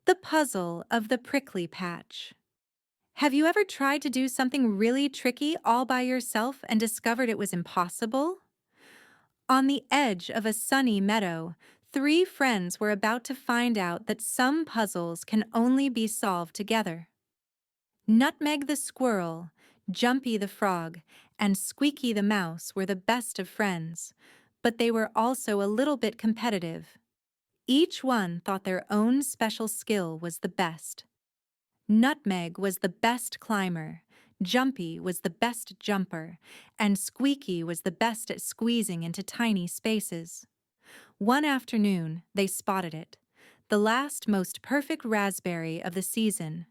The puzzle of the prickly patch. Have you ever tried to do something really tricky all by yourself and discovered it was impossible? On the edge of a sunny meadow, three friends were about to find out that some puzzles can only be solved together. Nutmeg the squirrel, Jumpy the frog, and Squeaky the mouse were the best of friends, but they were also a little bit competitive. Each one thought their own special skill was the best. Nutmeg was the best climber, Jumpy was the best jumper, and Squeaky was the best at squeezing into tiny spaces. One afternoon, they spotted it, the last most perfect raspberry of the season.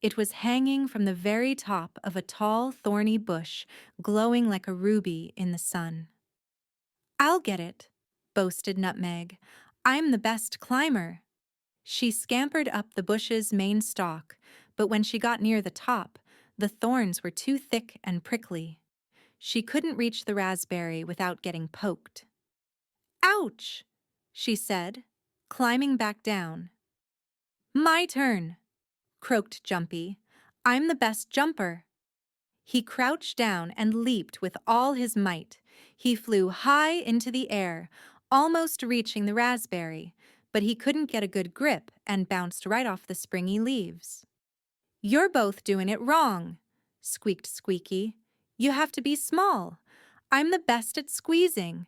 It was hanging from the very top of a tall, thorny bush, glowing like a ruby in the sun. "I'll get it," boasted Nutmeg. "I'm the best climber." She scampered up the bush's main stalk, but when she got near the top, the thorns were too thick and prickly. She couldn't reach the raspberry without getting poked. "Ouch!" she said, climbing back down. "My turn," croaked Jumpy. "I'm the best jumper." He crouched down and leaped with all his might. He flew high into the air, almost reaching the raspberry, but he couldn't get a good grip and bounced right off the springy leaves. "You're both doing it wrong," squeaked Squeaky. "You have to be small. I'm the best at squeezing."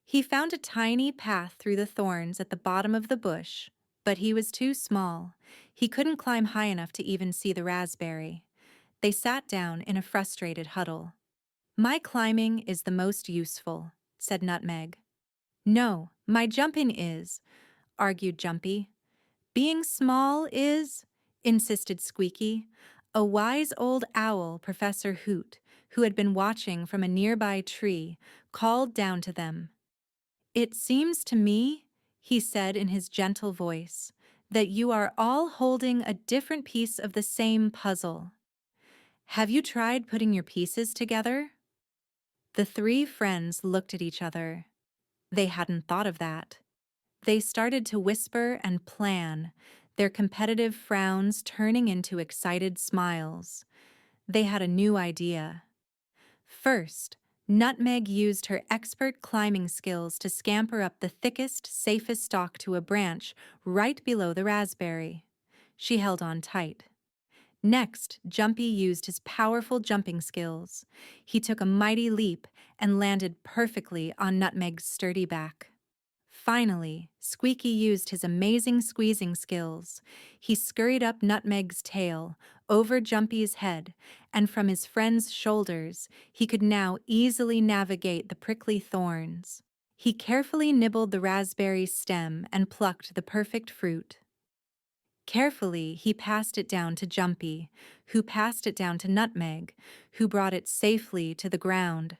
He found a tiny path through the thorns at the bottom of the bush, but he was too small. He couldn't climb high enough to even see the raspberry. They sat down in a frustrated huddle. "My climbing is the most useful," said Nutmeg. "No, my jumping is," argued Jumpy. "Being small is," insisted Squeaky. A wise old owl, Professor Hoot, who had been watching from a nearby tree, called down to them. "It seems to me," he said in his gentle voice, "that you are all holding a different piece of the same puzzle. Have you tried putting your pieces together?" The three friends looked at each other. They hadn't thought of that. They started to whisper and plan, their competitive frowns turning into excited smiles. They had a new idea. First, Nutmeg used her expert climbing skills to scamper up the thickest, safest stalk to a branch right below the raspberry. She held on tight. Next, Jumpy used his powerful jumping skills. He took a mighty leap and landed perfectly on Nutmeg's sturdy back. Finally, Squeaky used his amazing squeezing skills. He scurried up Nutmeg's tail, over Jumpy's head, and from his friend's shoulders, he could now easily navigate the prickly thorns. He carefully nibbled the raspberry stem and plucked the perfect fruit. Carefully, he passed it down to Jumpy, who passed it down to Nutmeg, who brought it safely to the ground.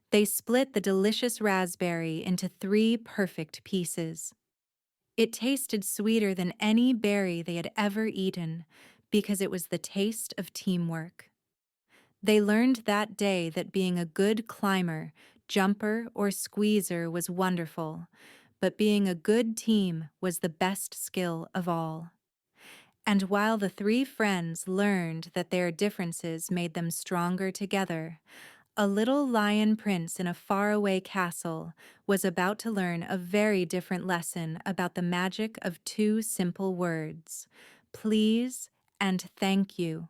They split the delicious raspberry into 3 perfect pieces. It tasted sweeter than any berry they had ever eaten, because it was the taste of teamwork. They learned that day that being a good climber, jumper, or squeezer was wonderful, but being a good team was the best skill of all. And while the three friends learned that their differences made them stronger together, a little lion prince in a faraway castle was about to learn a very different lesson about the magic of 2 simple words: please and thank you.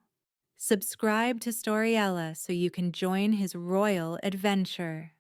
Subscribe to Storiella so you can join his royal adventure.